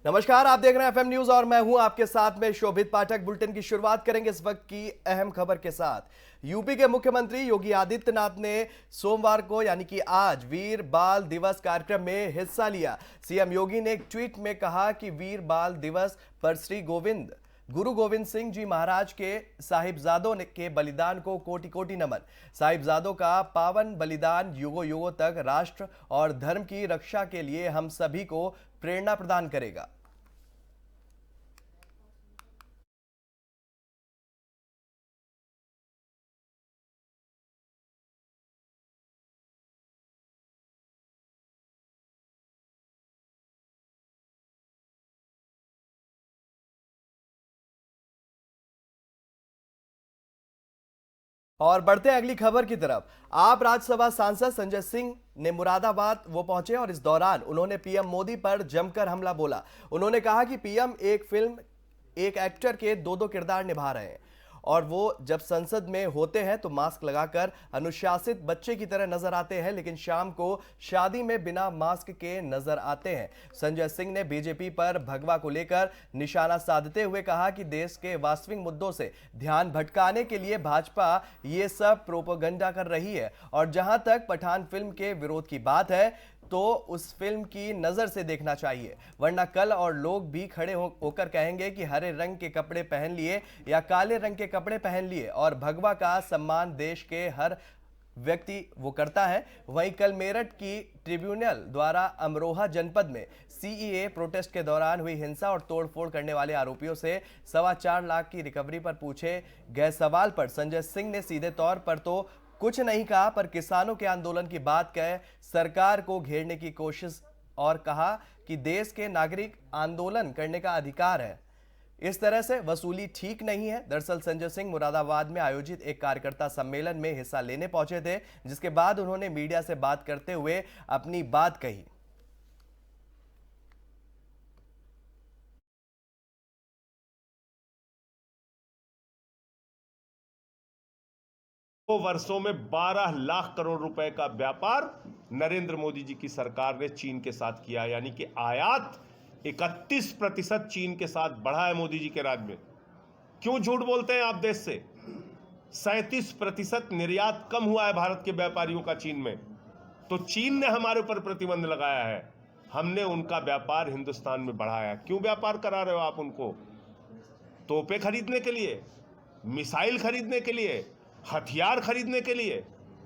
नमस्कार, आप देख रहे हैं एफएम न्यूज और मैं हूं आपके साथ में शोभित पाठक। बुलेटिन की शुरुआत करेंगे इस वक्त की अहम खबर के साथ। यूपी के मुख्यमंत्री योगी आदित्यनाथ ने सोमवार को यानी कि आज वीर बाल दिवस कार्यक्रम में हिस्सा लिया। सीएम योगी ने एक ट्वीट में कहा कि वीर बाल दिवस पर श्री गुरु गोविंद सिंह जी महाराज के साहिबजादों के बलिदान को कोटि कोटि नमन। साहिबजादों का पावन बलिदान युगों युगों तक राष्ट्र और धर्म की रक्षा के लिए हम सभी को प्रेरणा प्रदान करेगा। और बढ़ते हैं अगली खबर की तरफ। आप राज्यसभा सांसद संजय सिंह ने मुरादाबाद वो पहुंचे और इस दौरान उन्होंने पीएम मोदी पर जमकर हमला बोला। उन्होंने कहा कि पीएम एक एक्टर के दो किरदार निभा रहे हैं और वो जब संसद में होते हैं तो मास्क लगाकर अनुशासित बच्चे की तरह नजर आते हैं, लेकिन शाम को शादी में बिना मास्क के नजर आते हैं। संजय सिंह ने बीजेपी पर भगवा को लेकर निशाना साधते हुए कहा कि देश के वास्तविक मुद्दों से ध्यान भटकाने के लिए भाजपा ये सब प्रोपेगेंडा कर रही है। और जहां तक पठान फिल्म के विरोध की बात है तो उस फिल्म की नजर से देखना चाहिए, वरना कल और लोग भी खड़े होकर कहेंगे कि हरे रंग के कपड़े पहन लिए या काले रंग के कपड़े पहन लिए। और भगवा का सम्मान देश के हर व्यक्ति वो करता है। वहीं कल मेरठ की ट्रिब्यूनल द्वारा अमरोहा जनपद में सीईए प्रोटेस्ट के दौरान हुई हिंसा और तोड़फोड़ करने वाले आरोपियों से 4.25 लाख की रिकवरी पर पूछे गए सवाल पर संजय सिंह ने सीधे तौर पर तो कुछ नहीं कहा, पर किसानों के आंदोलन की बात कह सरकार को घेरने की कोशिश और कहा कि देश के नागरिक आंदोलन करने का अधिकार है। इस तरह से वसूली ठीक नहीं है। दरअसल संजय सिंह मुरादाबाद में आयोजित एक कार्यकर्ता सम्मेलन में हिस्सा लेने पहुंचे थे, जिसके बाद उन्होंने मीडिया से बात करते हुए अपनी बात कही। वर्षों में 12 लाख करोड़ रुपए का व्यापार नरेंद्र मोदी जी की सरकार ने चीन के साथ किया, यानी कि आयात 31% चीन के साथ बढ़ा है मोदी जी के राज में। क्यों झूठ बोलते हैं आप देश से? 37% निर्यात कम हुआ है भारत के व्यापारियों का चीन में। तो चीन ने हमारे ऊपर प्रतिबंध लगाया है, हमने उनका व्यापार हिंदुस्तान में बढ़ाया। क्यों व्यापार करा रहे हो आप उनको? तोपे खरीदने के लिए, मिसाइल खरीदने के लिए, हथियार खरीदने के लिए,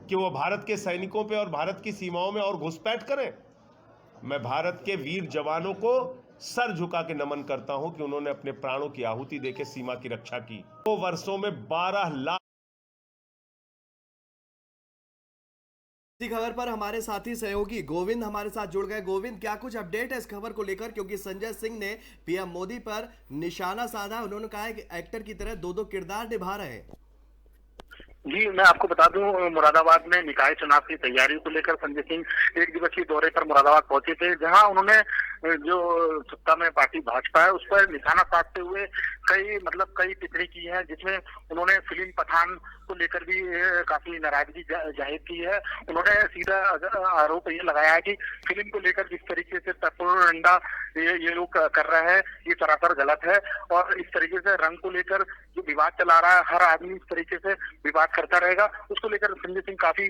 कि वो भारत के सैनिकों पे और भारत की सीमाओं में और घुसपैठ करें। मैं भारत के वीर जवानों को सर झुका के नमन करता हूं कि उन्होंने अपने प्राणों की आहुति देके सीमा की रक्षा की। 2 वर्षों में 12 लाख। इसी खबर पर हमारे साथी सहयोगी गोविंद हमारे साथ जुड़ गए। गोविंद, क्या कुछ अपडेट है इस खबर को लेकर? क्योंकि संजय सिंह ने पीएम मोदी पर निशाना साधा। उन्होंने कहा है कि एक्टर की तरह दो किरदार निभा रहे हैं। जी, मैं आपको बता दूं, मुरादाबाद में निकाय चुनाव की तैयारी को लेकर संजय सिंह एक दिवसीय दौरे पर मुरादाबाद पहुंचे थे, जहां उन्होंने जो सत्ता में पार्टी भाजपा है उस पर निशाना साधते हुए कई टिप्पणी की है, जिसमें उन्होंने फिल्म पठान को लेकर भी काफी नाराजगी जाहिर की है। उन्होंने सीधा आरोप ये लगाया है कि फिल्म को लेकर जिस तरीके से प्रोपेगेंडा ये लोग कर रहे हैं, ये सरासर गलत है। और इस तरीके से रंग को लेकर जो विवाद चला रहा है, हर आदमी इस तरीके से विवाद करता रहेगा, उसको लेकर संजय सिंह काफी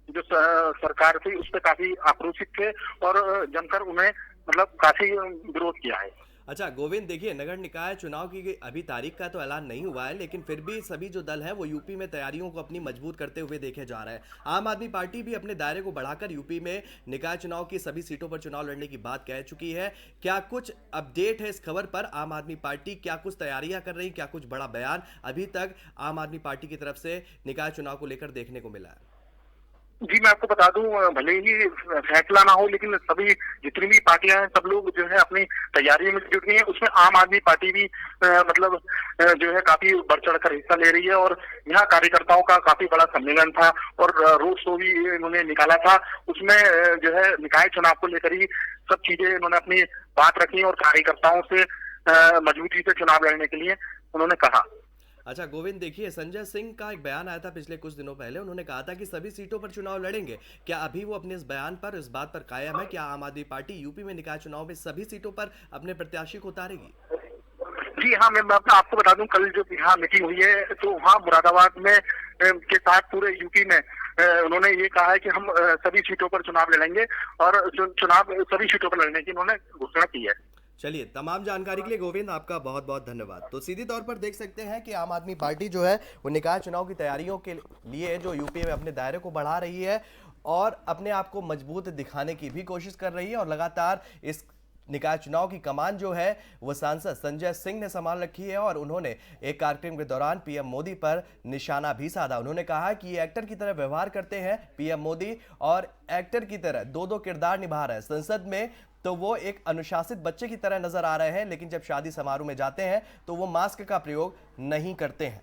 जो सरकार थी उस पर काफी आक्रोशित थे और जमकर उन्हें काफी विरोध किया है। अच्छा गोविंद, देखिए, नगर निकाय चुनाव की अभी तारीख का तो ऐलान नहीं हुआ है, लेकिन फिर भी सभी जो दल है वो यूपी में तैयारियों को अपनी मजबूत करते हुए देखे जा रहा है। आम आदमी पार्टी भी अपने दायरे को बढ़ाकर यूपी में निकाय चुनाव की सभी सीटों पर चुनाव लड़ने की बात कह चुकी है। क्या कुछ अपडेट है इस खबर पर? आम आदमी पार्टी क्या कुछ तैयारियां कर रही, क्या कुछ बड़ा बयान अभी तक आम आदमी पार्टी की तरफ से निकाय चुनाव को लेकर देखने को मिला है? जी, मैं आपको बता दूं, भले ही फैसला ना हो, लेकिन सभी जितनी भी पार्टियां हैं सब लोग जो है अपनी तैयारी में जुट गई हैं। उसमें आम आदमी पार्टी भी जो है काफी बढ़ चढ़ कर हिस्सा ले रही है और यहाँ कार्यकर्ताओं का काफी बड़ा सम्मेलन था और रोड शो भी इन्होंने निकाला था। उसमें जो है निकाय चुनाव को लेकर ही सब चीजें इन्होंने अपनी बात रखी और कार्यकर्ताओं से मजबूती से चुनाव लड़ने के लिए उन्होंने कहा। अच्छा गोविंद, देखिए संजय सिंह का एक बयान आया था पिछले कुछ दिनों पहले। उन्होंने कहा था कि सभी सीटों पर चुनाव लड़ेंगे। क्या अभी वो अपने इस बयान पर, इस बात पर कायम है? क्या आम आदमी पार्टी यूपी में निकाय चुनाव में सभी सीटों पर अपने प्रत्याशी को उतारेगी? जी हाँ, मैं आपको बता दूं, कल जो यहाँ मीटिंग हुई है तो वहाँ मुरादाबाद में के साथ पूरे यूपी में उन्होंने ये कहा है कि हम सभी सीटों पर चुनाव लड़ेंगे और चुनाव सभी सीटों पर लड़ने की उन्होंने घोषणा की है। चलिए, तमाम जानकारी के लिए गोविंद आपका बहुत बहुत धन्यवाद। तो सीधी तौर पर देख सकते हैं कि आम आदमी पार्टी जो है वो निकाय चुनाव की तैयारियों के लिए जो यूपी में अपने दायरे को बढ़ा रही है और अपने आप को मजबूत दिखाने की भी कोशिश कर रही है। और लगातार इस निकाय चुनाव की कमान जो है वो सांसद संजय सिंह ने संभाल रखी है और उन्होंने एक कार्यक्रम के दौरान पीएम मोदी पर निशाना भी साधा। उन्होंने कहा कि ये एक्टर की तरह व्यवहार करते हैं पीएम मोदी और एक्टर की तरह दो दो किरदार निभा रहे हैं। संसद में तो वो एक अनुशासित बच्चे की तरह नजर आ रहे हैं, लेकिन जब शादी समारोह में जाते हैं तो वो मास्क का प्रयोग नहीं करते हैं।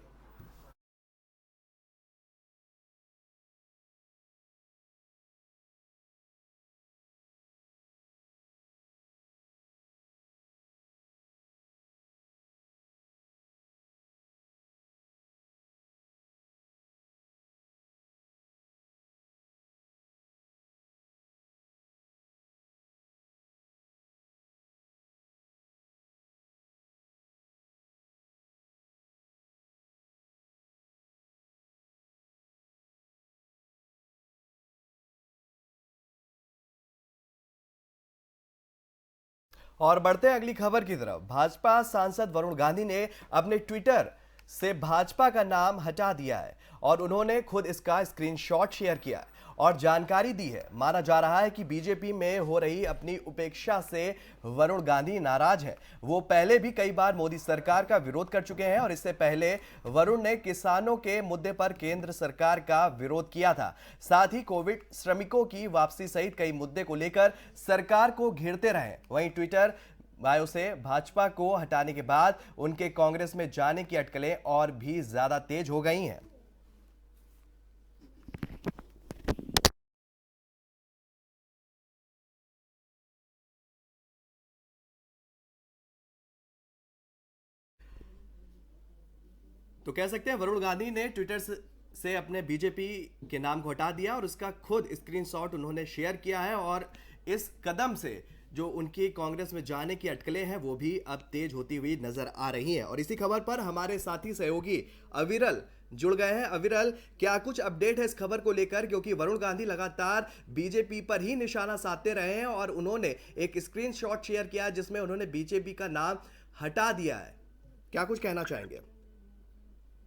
और बढ़ते हैं अगली खबर की तरफ। भाजपा सांसद वरुण गांधी ने अपने ट्विटर से भाजपा का नाम हटा दिया है और उन्होंने खुद इसका स्क्रीनशॉट शेयर किया है और जानकारी दी है। माना जा रहा है कि बीजेपी में हो रही अपनी उपेक्षा से वरुण गांधी नाराज हैं। वो पहले भी कई बार मोदी सरकार का विरोध कर चुके हैं और इससे पहले वरुण ने किसानों के मुद्दे पर केंद्र सरकार का विरोध किया था। साथ ही कोविड श्रमिकों की वापसी सहित कई मुद्दे को लेकर सरकार को घेरते रहे। वहीं ट्विटर बायो से भाजपा को हटाने के बाद उनके कांग्रेस में जाने की अटकलें और भी ज्यादा तेज हो गई हैं। तो कह सकते हैं वरुण गांधी ने ट्विटर से अपने बीजेपी के नाम को हटा दिया और उसका खुद स्क्रीनशॉट उन्होंने शेयर किया है और इस कदम से जो उनकी कांग्रेस में जाने की अटकलें हैं वो भी अब तेज होती हुई नजर आ रही हैं। और इसी खबर पर हमारे साथी सहयोगी अविरल जुड़ गए हैं। अविरल, क्या कुछ अपडेट है इस खबर को लेकर? क्योंकि वरुण गांधी लगातार बीजेपी पर ही निशाना साधते रहे हैं और उन्होंने एक स्क्रीनशॉट शेयर किया जिसमें उन्होंने बीजेपी का नाम हटा दिया है। क्या कुछ कहना चाहेंगे?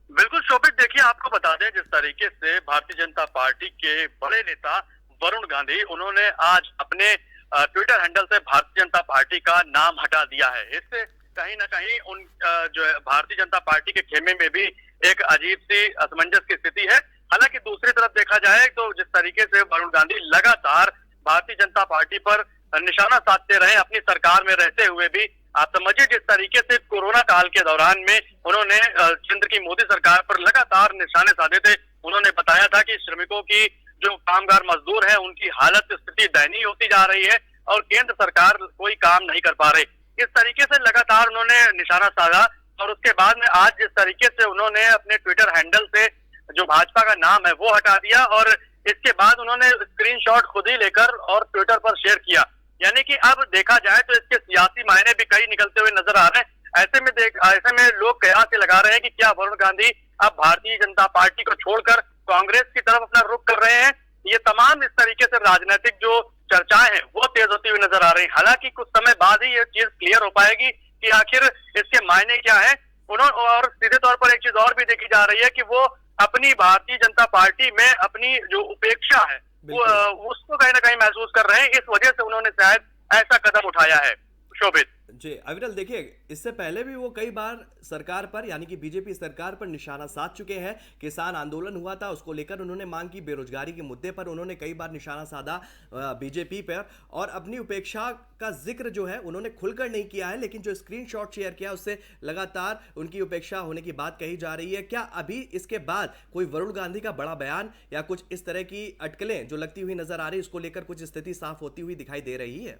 बिल्कुल शोभित, देखिए आपको बता दें, जिस तरीके से भारतीय जनता पार्टी के बड़े नेता वरुण गांधी उन्होंने आज अपने ट्विटर हैंडल से भारतीय जनता पार्टी का नाम हटा दिया है। इससे कहीं ना कहीं उन जो है भारतीय जनता पार्टी के खेमे में भी एक अजीब सी असमंजस की स्थिति है। हालांकि दूसरी तरफ देखा जाए तो जिस तरीके से वरुण गांधी लगातार भारतीय जनता पार्टी पर निशाना साधते रहे अपनी सरकार में रहते हुए भी, आप समझिए जिस तरीके से कोरोना काल के दौरान में उन्होंने केंद्र की मोदी सरकार पर लगातार निशाने साधे थे। उन्होंने बताया था कि श्रमिकों की जो कामगार मजदूर है उनकी हालत स्थिति दयनीय होती जा रही है और केंद्र सरकार कोई काम नहीं कर पा रही। इस तरीके से लगातार उन्होंने निशाना साधा और उसके बाद में आज जिस तरीके से उन्होंने अपने ट्विटर हैंडल से जो भाजपा का नाम है वो हटा दिया और इसके बाद उन्होंने स्क्रीनशॉट खुद ही लेकर और ट्विटर पर शेयर किया। यानी कि अब देखा जाए तो इसके सियासी मायने भी कई निकलते हुए नजर आ रहे हैं। ऐसे में लोग कयास से लगा रहे हैं कि क्या वरुण गांधी अब भारतीय जनता पार्टी को छोड़कर कांग्रेस की तरफ अपना रुख कर रहे हैं। ये तमाम इस तरीके से राजनीतिक जो चर्चाएं हैं वो तेज होती हुई नजर आ रही है। हालांकि कुछ समय बाद ही ये चीज क्लियर हो पाएगी कि आखिर इसके मायने क्या है। उन्होंने और सीधे तौर पर एक चीज और भी देखी जा रही है कि वो अपनी भारतीय जनता पार्टी में अपनी जो उपेक्षा है वो उसको कहीं ना कहीं महसूस कर रहे हैं। इस वजह से उन्होंने शायद ऐसा कदम उठाया है। शोभित जी अविरल, देखिए इससे पहले भी वो कई बार सरकार पर यानी कि बीजेपी सरकार पर निशाना साध चुके हैं। किसान आंदोलन हुआ था, उसको लेकर उन्होंने मांग की। बेरोजगारी के मुद्दे पर उन्होंने कई बार निशाना साधा बीजेपी पर और अपनी उपेक्षा का जिक्र जो है उन्होंने खुलकर नहीं किया है, लेकिन जो स्क्रीनशॉट शेयर किया उससे लगातार उनकी उपेक्षा होने की बात कही जा रही है। क्या अभी इसके बाद कोई वरुण गांधी का बड़ा बयान या कुछ इस तरह की अटकलें जो लगती हुई नजर आ रही है उसको लेकर कुछ स्थिति साफ होती हुई दिखाई दे रही है?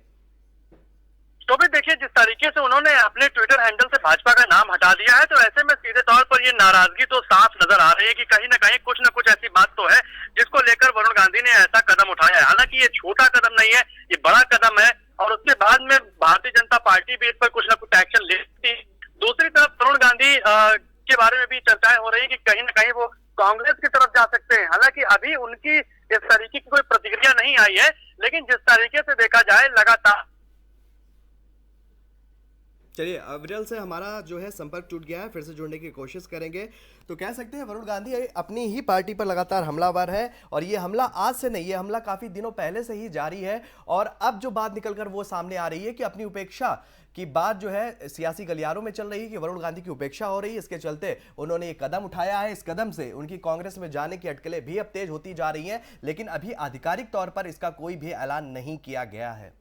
शोभित देखिए, जिस तरीके से उन्होंने अपने ट्विटर हैंडल से भाजपा का नाम हटा दिया है, तो ऐसे में सीधे तौर पर ये नाराजगी तो साफ नजर आ रही है कि कहीं ना कहीं कुछ न कुछ ऐसी बात तो है जिसको लेकर वरुण गांधी ने ऐसा कदम उठाया है। हालांकि ये छोटा कदम नहीं है, ये बड़ा कदम है, और उसके बाद में भारतीय जनता पार्टी भी इस पर कुछ न कुछ एक्शन लेती। दूसरी तरफ वरुण गांधी के बारे में भी चर्चाएं हो रही है कि कहीं ना कहीं वो कांग्रेस की तरफ जा सकते हैं। हालांकि अभी उनकी इस तरीके की कोई प्रतिक्रिया नहीं आई है, लेकिन जिस तरीके से देखा जाए लगातार। चलिए, अविरल से हमारा जो है संपर्क टूट गया है, फिर से जुड़ने की कोशिश करेंगे। तो कह सकते हैं वरुण गांधी अपनी ही पार्टी पर लगातार हमलावर है, और ये हमला आज से नहीं, ये हमला काफ़ी दिनों पहले से ही जारी है। और अब जो बात निकलकर वो सामने आ रही है कि अपनी उपेक्षा की बात जो है सियासी गलियारों में चल रही है कि वरुण गांधी की उपेक्षा हो रही है, इसके चलते उन्होंने ये कदम उठाया है। इस कदम से उनकी कांग्रेस में जाने की अटकलें भी अब तेज होती जा रही हैं, लेकिन अभी आधिकारिक तौर पर इसका कोई भी ऐलान नहीं किया गया है।